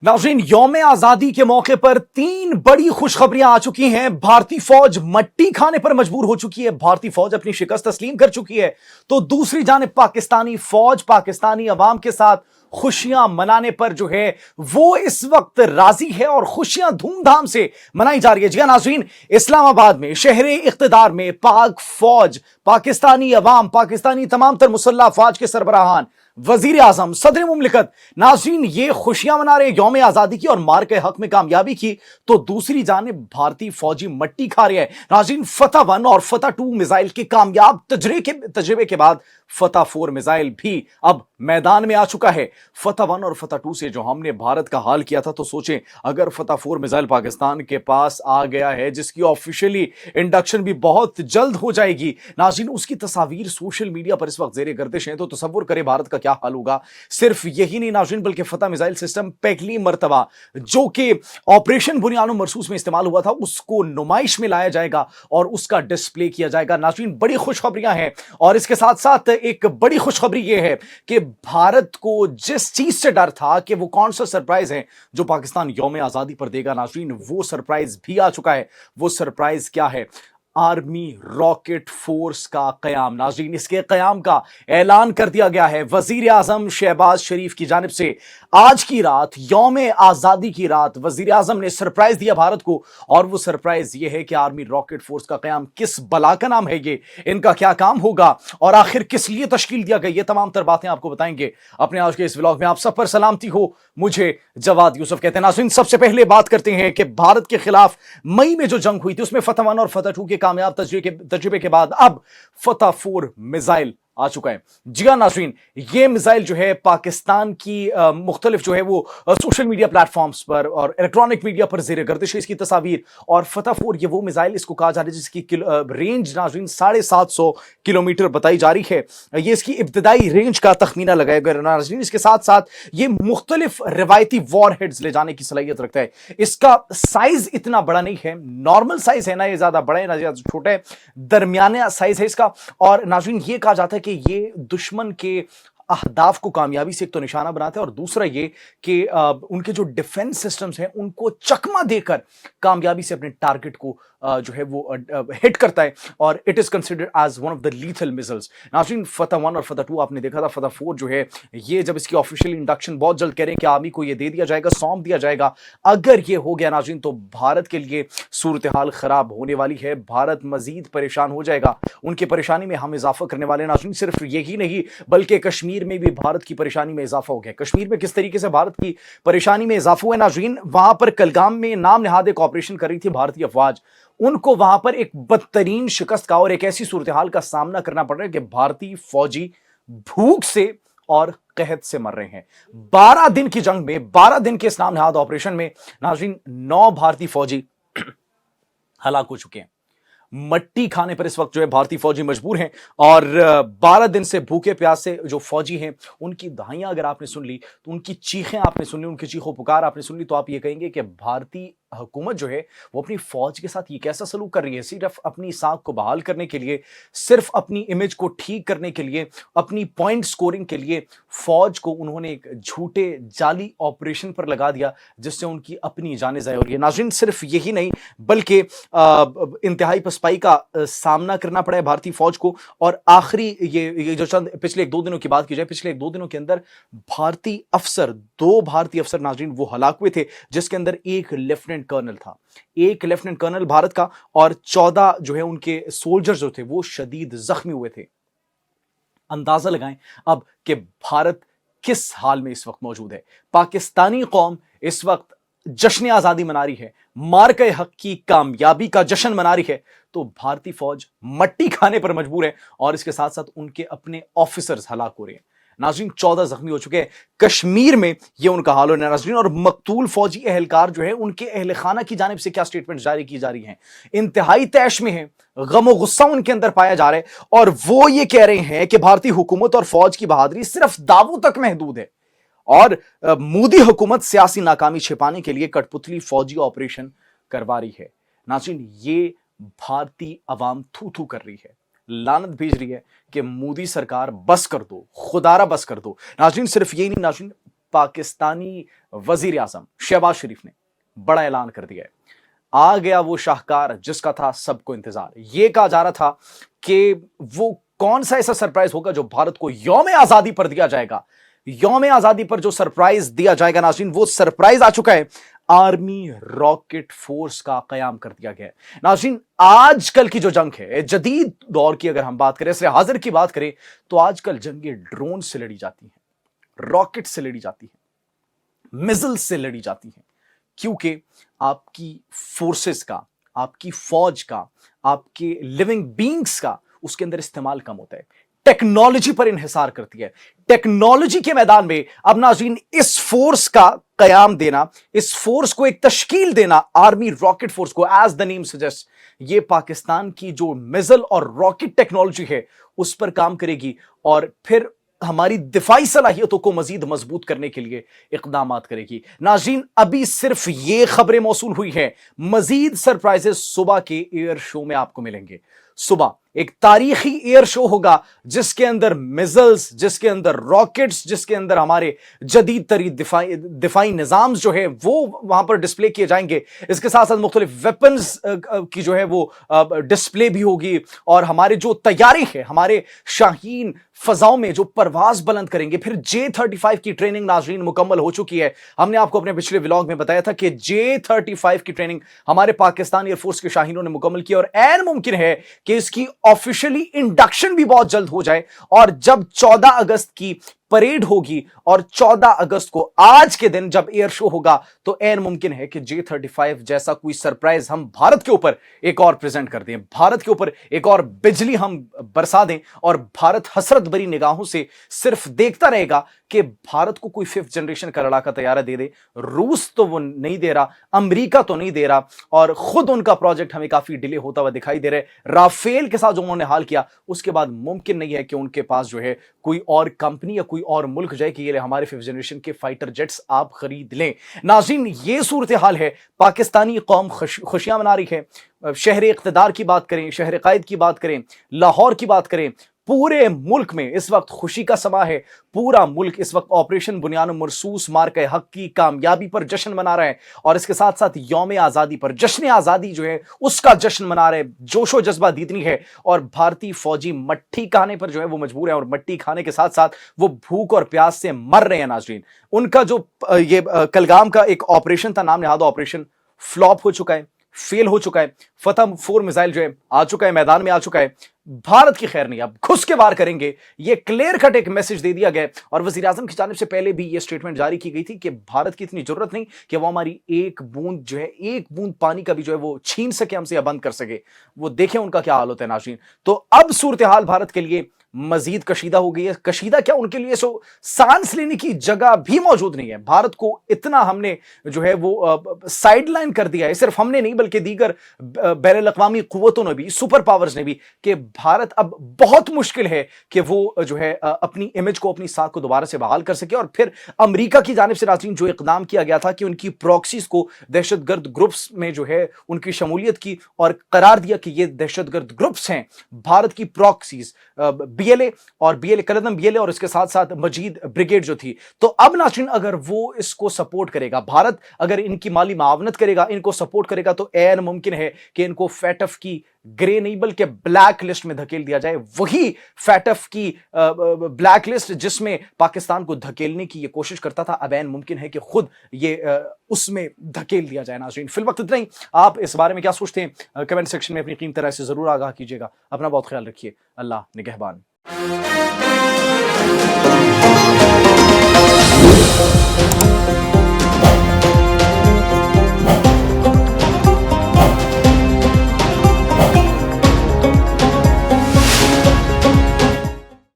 नाज़रीन, यौम आजादी के मौके पर 3 बड़ी खुशखबरियां आ चुकी हैं। भारतीय फौज मट्टी खाने पर मजबूर हो चुकी है। भारतीय फौज अपनी शिकस्त तस्लीम कर चुकी है। तो दूसरी जानिब पाकिस्तानी फौज पाकिस्तानी अवाम के साथ खुशियां मनाने पर जो है वो इस वक्त राजी है और खुशियां धूमधाम से मनाई जा रही है। जी हां नाज़रीन, इस्लामाबाद में शहरे इख्तिदार में पाक फौज, पाकिस्तानी अवाम, पाकिस्तानी तमाम तर मुसल्लह अफवाज के सरबराहान, वजीर आजम, सदर मुमलिकत, नाज़रीन ये खुशियां मना रहे हैं यौम आजादी की और मार के हक में कामयाबी की। तो दूसरी जानिब भारतीय फौजी मट्टी खा रहे हैं। नाज़रीन, फतह 1 और फतह 2 मिसाइल के कामयाब तजर्बे के बाद फतह 4 मिसाइल भी अब मैदान में आ चुका है। फतह 1 और फतह 2 से जो हमने भारत का हाल किया था, तो सोचें अगर फतह 4 मिसाइल पाकिस्तान के पास आ गया है, जिसकी ऑफिशियली इंडक्शन भी बहुत जल्द हो जाएगी, नाज़रीन उसकी तस्वीर सोशल मीडिया पर इस वक्त जेरे गर्दिश है। तो तसव्वुर करें भारत का क्या हाल होगा। सिर्फ यही नहीं नाज़रीन, बल्कि फतह मिसाइल सिस्टम पहली मर्तबा जो कि ऑपरेशन बुनियानो मरसूस में इस्तेमाल हुआ था, उसको नुमाइश में लाया जाएगा और उसका डिस्प्ले किया जाएगा। नाज़रीन बड़ी खुशखबरियां हैं और इसके साथ साथ एक बड़ी खुशखबरी यह है कि भारत को जिस चीज से डर था कि वो कौन सा सरप्राइज है जो पाकिस्तान यौम आजादी पर देगा, नाज़रीन वो सरप्राइज भी आ चुका है। वो सरप्राइज क्या है? आर्मी रॉकेट फोर्स का कयाम। नाज़रीन इसके कयाम का ऐलान कर दिया गया है वजीर आजम शहबाज शरीफ की जानिब से। आज की रात, यौम आजादी की रात, वजीर आजम ने सरप्राइज दिया भारत को और वो सरप्राइज ये है कि आर्मी रॉकेट फोर्स का कयाम किस बला का नाम है, ये इनका क्या काम होगा और आखिर किस लिए तश्कील दिया गया, ये तमाम तर बातें आपको बताएंगे अपने आज के इस व्लॉग में। आप सब पर सलामती हो, मुझे जवाद यूसुफ कहते हैं। नाज़रीन सबसे पहले बात करते हैं कि भारत के खिलाफ मई में जो जंग हुई थी उसमें फतह 1 और फतह 2 के कामयाब तजुर्बे के बाद अब फतह 4 मिसाइल आ चुका है। जी हां नाज़रीन, ये मिसाइल जो है पाकिस्तान की मुख्तलिफ जो है वो सोशल मीडिया प्लेटफॉर्म्स पर और इलेक्ट्रॉनिक मीडिया पर जेर गर्दिश है इसकी तस्वीर। और फतह 4 ये वो मिसाइल इसको कहा जा रहा है जिसकी रेंज नाज़रीन 750 किलोमीटर बताई जा रही है। ये इसकी इब्तदाई रेंज का तखमीना लगाया गया नाज़रीन। इसके साथ साथ ये मुख्तलिफ रिवायती वॉर हेड्स ले जाने की सलाहियत रखता है। इसका साइज इतना बड़ा नहीं है, नॉर्मल साइज है, ना ये ज्यादा बड़ा है ना ज्यादा छोटा है, दरमियाना साइज है इसका। और नाज़रीन ये कहा जाता है कि ये दुश्मन के अहदाफ को कामयाबी से एक तो निशाना बनाता है और दूसरा ये कि उनके जो डिफेंस सिस्टम्स हैं उनको चकमा देकर कामयाबी से अपने टारगेट को जो है वो हिट करता है और it is considered as one of the lethal missiles. नाज़रीन फतह 1 और फतह 2 आपने देखा था। फतह 4 जो है ये जब इसकी ऑफिशियल इंडक्शन बहुत जल्द कह रहे हैं कि आर्मी को ये दे दिया जाएगा, सौंप दिया जाएगा। अगर ये हो गया नाज़रीन तो भारत के लिए सूरत हाल खराब होने वाली है। भारत मजीद परेशान हो जाएगा। उनकी परेशानी में हम इजाफा करने वाले नाज़रीन सिर्फ यही नहीं बल्कि कश्मीर में भी भारत की परेशानी में इजाफा हो गया। कश्मीर में किस तरीके से भारत की परेशानी में इजाफा हुआ नाज़रीन, वहां पर कलगाम में नाम नहाद एक ऑपरेशन कर रही थी भारतीय अफवाज, उनको वहां पर एक बदतरीन शिकस्त का और एक ऐसी सूरत हाल का सामना करना पड़ रहा है कि भारतीय फौजी भूख से और कहत से मर रहे हैं। 12 दिन की जंग में, 12 दिन के इस नाम नहाद ऑपरेशन में नाज़रीन 9 भारतीय फौजी हलाक हो चुके हैं। मट्टी खाने पर इस वक्त जो है भारतीय फौजी मजबूर हैं और 12 दिन से भूखे प्यासे जो फौजी हैं उनकी दहाइयां अगर आपने सुन ली, तो उनकी चीखें आपने सुन ली, उनकी चीखों पुकार आपने सुन ली, तो आप ये कहेंगे कि भारतीय हुकूमत जो है वो अपनी फौज के साथ ये कैसा सलूक कर रही है। सिर्फ अपनी साख को बहाल करने के लिए, सिर्फ अपनी इमेज को ठीक करने के लिए, अपनी पॉइंट स्कोरिंग के लिए फौज को उन्होंने एक झूठे जाली ऑपरेशन पर लगा दिया जिससे उनकी अपनी जाने जाए। और ये नाज़रीन सिर्फ यही नहीं बल्कि इंतहाई पसपाई का सामना करना पड़ा है भारतीय फौज को। और आखिरी ये जो चंद पिछले 1-2 दिनों की बात की जाए, पिछले 1-2 दिनों के अंदर भारतीय अफसर, 2 भारतीय अफसर नाज़रीन वो हलाक हुए थे, जिसके अंदर एक लेफ्टिनेंट कर्नल था, एक लेफ्टिनेंट कर्नल भारत का, और 14 जो है उनके सोल्जर्स जो थे वो शदीद जख्मी हुए थे। अंदाजा लगाएं अब कि भारत किस हाल में इस वक्त मौजूद है। पाकिस्तानी कौम इस वक्त जश्न आजादी मना रही है, मार के हक की कामयाबी का जश्न मना रही है, तो भारतीय फौज मट्टी खाने पर मजबूर है और इसके साथ साथ उनके अपने ऑफिसर्स हलाक हो रहे हैं। नाज़रीन 14 जख्मी हो चुके हैं। कश्मीर में ये उनका हाल हो रहा है नाज़रीन। और मकतूल फौजी एहलकार जो है उनके अहल खाना की जानिब से क्या स्टेटमेंट जारी की जा रही हैं, इंतहाई तैश में है, गम गुस्सा उनके अंदर पाया जा रहा है और वो ये कह रहे हैं कि भारतीय हुकूमत और फौज की बहादुरी सिर्फ दावों तक महदूद है और मोदी हुकूमत सियासी नाकामी छिपाने के लिए कठपुतली फौजी ऑपरेशन करवा रही है। नाज़रीन ये भारतीय अवाम थू थू कर रही है, लानत भेज रही है कि मोदी सरकार बस कर दो, खुदारा बस कर दो। नाज़रीन सिर्फ यही नहीं नाज़रीन, پاکستانی وزیر اعظم شہباز شریف نے بڑا اعلان کر دیا ہے. آ گیا وہ شاہکار جس کا تھا سب کو انتظار. یہ کہا جا رہا تھا کہ وہ کون سا ایسا سرپرائز ہوگا جو بھارت کو یوم آزادی پر دیا جائے گا. یوم آزادی پر جو سرپرائز دیا جائے گا ناظرین, وہ سرپرائز آ چکا ہے. آرمی راکٹ فورس کا قیام کر دیا گیا ہے. ناظرین, آج کل کی جو جنگ ہے, جدید دور کی اگر ہم بات کریں, اس حاضر کی بات کریں, تو آج کل جنگیں ڈرون سے لڑی جاتی ہیں, راکٹ سے لڑی جاتی ہیں, میزل سے لڑی جاتی ہیں, کیونکہ آپ کی فورسز کا, آپ کی فوج کا, آپ کے لیونگ بینگز کا اس کے اندر استعمال کم ہوتا ہے. ٹیکنالوجی پر انحصار کرتی ہے. ٹیکنالوجی کے میدان میں اب ناظرین اس فورس کا قیام دینا, اس فورس کو ایک تشکیل دینا, آرمی راکٹ فورس کو, ایز دا نیم سجیسٹ, یہ پاکستان کی جو میزل اور راکٹ ٹیکنالوجی ہے اس پر کام کرے گی, اور پھر ہماری دفاعی صلاحیتوں کو مزید مضبوط کرنے کے لیے اقدامات کرے گی. ناظرین, ابھی صرف یہ خبریں موصول ہوئی ہیں, مزید سرپرائزز صبح کے ایئر شو میں آپ کو ملیں گے. صبح ایک تاریخی ایئر شو ہوگا جس کے اندر میزلز, جس کے اندر راکٹس, جس کے اندر ہمارے جدید ترین دفاعی نظام جو ہے وہ وہاں پر ڈسپلے کیے جائیں گے. اس کے ساتھ ساتھ مختلف ویپنز کی جو ہے وہ ڈسپلے بھی ہوگی, اور ہمارے جو طیارے ہیں, ہمارے شاہین فضاؤں میں جو پرواز بلند کریں گے. پھر J-35 کی ٹریننگ ناظرین مکمل ہو چکی ہے. ہم نے آپ کو اپنے پچھلے ولاگ میں بتایا تھا کہ J-35 کی ٹریننگ ہمارے پاکستان ایئر فورس کے شاہینوں نے مکمل کی, اور عین ممکن ہے کہ اس کی آفیشلی انڈکشن بھی بہت جلد ہو جائے. اور جب 14 اگست کی پریڈ ہوگی, اور 14 اگست کو آج کے دن جب ایئر شو ہوگا, تو عین ممکن ہے کہ J-35 جیسا کوئی سرپرائز ہم بھارت کے اوپر ایک اور پریزنٹ کر دیں, بھارت کے اوپر ایک اور بجلی ہم برسا دیں, اور بھارت حسرت بری نگاہوں سے صرف دیکھتا رہے گا کہ بھارت کو کوئی 5th جنریشن کا لڑاکا طیارہ دے دے. روس تو وہ نہیں دے رہا, امریکہ تو نہیں دے رہا, اور خود ان کا پروجیکٹ ہمیں کافی ڈیلے ہوتا ہوا دکھائی دے رہا ہے. رافیل کے ساتھ جو انہوں نے حال کیا, اس کے بعد ممکن نہیں ہے کہ ان کے پاس جو ہے کوئی اور کمپنی یا کوئی اور ملک جائے کہ یہ ہمارے 5th جنریشن کے فائٹر جیٹس آپ خرید لیں. ناظرین, یہ صورتحال ہے. پاکستانی قوم خوشیاں منا رہی ہے. شہر اقتدار کی بات کریں, شہر قائد کی بات کریں, لاہور کی بات کریں, پورے ملک میں اس وقت خوشی کا سما ہے. پورا ملک اس وقت آپریشن بنیان مرصوص مارکہ حق کی کامیابی پر جشن منا رہا ہے, اور اس کے ساتھ ساتھ یوم آزادی پر, جشن آزادی جو ہے اس کا جشن منا رہے. جوش و جذبہ دیدنی ہے, اور بھارتی فوجی مٹھی کھانے پر جو ہے وہ مجبور ہے, اور مٹی کھانے کے ساتھ ساتھ وہ بھوک اور پیاس سے مر رہے ہیں. ناظرین, ان کا جو یہ کلگام کا ایک آپریشن تھا, نام نہاد آپریشن, فلاپ ہو چکا ہے, فیل ہو چکا ہے. فتح 4 میزائل جو ہے آ چکا ہے, میدان میں آ چکا ہے. بھارت کی خیر نہیں, اب گھس کے وار کریں گے, یہ کلیئر کٹ ایک میسج دے دیا گیا. اور وزیر اعظم کی جانب سے پہلے بھی یہ سٹیٹمنٹ جاری کی گئی تھی کہ بھارت کی اتنی ضرورت نہیں کہ وہ ہماری ایک بوند جو ہے, ایک بوند پانی کا بھی جو ہے وہ چھین سکے ہم سے یا بند کر سکے. وہ دیکھیں ان کا کیا حال ہوتا ہے ناظرین. تو اب صورتحال بھارت کے لیے مزید کشیدہ ہو گئی ہے. کشیدہ کیا, ان کے لیے سانس لینے کی جگہ بھی موجود نہیں ہے. بھارت کو اتنا ہم نے جو ہے وہ سائیڈ لائن کر دیا ہے, صرف ہم نے نہیں بلکہ دیگر بین الاقوامی قوتوں نے بھی, سپر پاورز نے بھی, کہ بھارت اب بہت مشکل ہے کہ وہ جو ہے اپنی امیج کو, اپنی ساکھ کو دوبارہ سے بحال کر سکے. اور پھر امریکہ کی جانب سے ناظرین جو اقدام کیا گیا تھا کہ ان کی پراکسیز کو دہشت گرد گروپس میں جو ہے ان کی شمولیت کی, اور قرار دیا کہ یہ دہشت گرد گروپس ہیں بھارت کی پراکسیز, BLA اور BLA کلدم BLA, اور اس کے ساتھ ساتھ مجید بریگیڈ جو تھی. تو اب ناظرین اگر وہ اس کو سپورٹ کرے گا, بھارت اگر ان کی مالی معاونت کرے گا, ان کو سپورٹ کرے گا, تو عین ممکن ہے کہ ان کو فیٹف کی گرے نہیں بلکہ بلیک لسٹ میں دھکیل دیا جائے. وہی فیٹف کی بلیک لسٹ جس میں پاکستان کو دھکیلنے کی یہ کوشش کرتا تھا, اب عین ممکن ہے کہ خود یہ اس میں دھکیل دیا جائے. ناظرین, فی الوقت اتنا ہی. آپ اس بارے میں کیا سوچتے ہیں, کمنٹ سیکشن میں اپنی قیمتی رائے سے ضرور آگاہ کیجیے گا. اپنا بہت خیال رکھیے. اللہ نگہبان.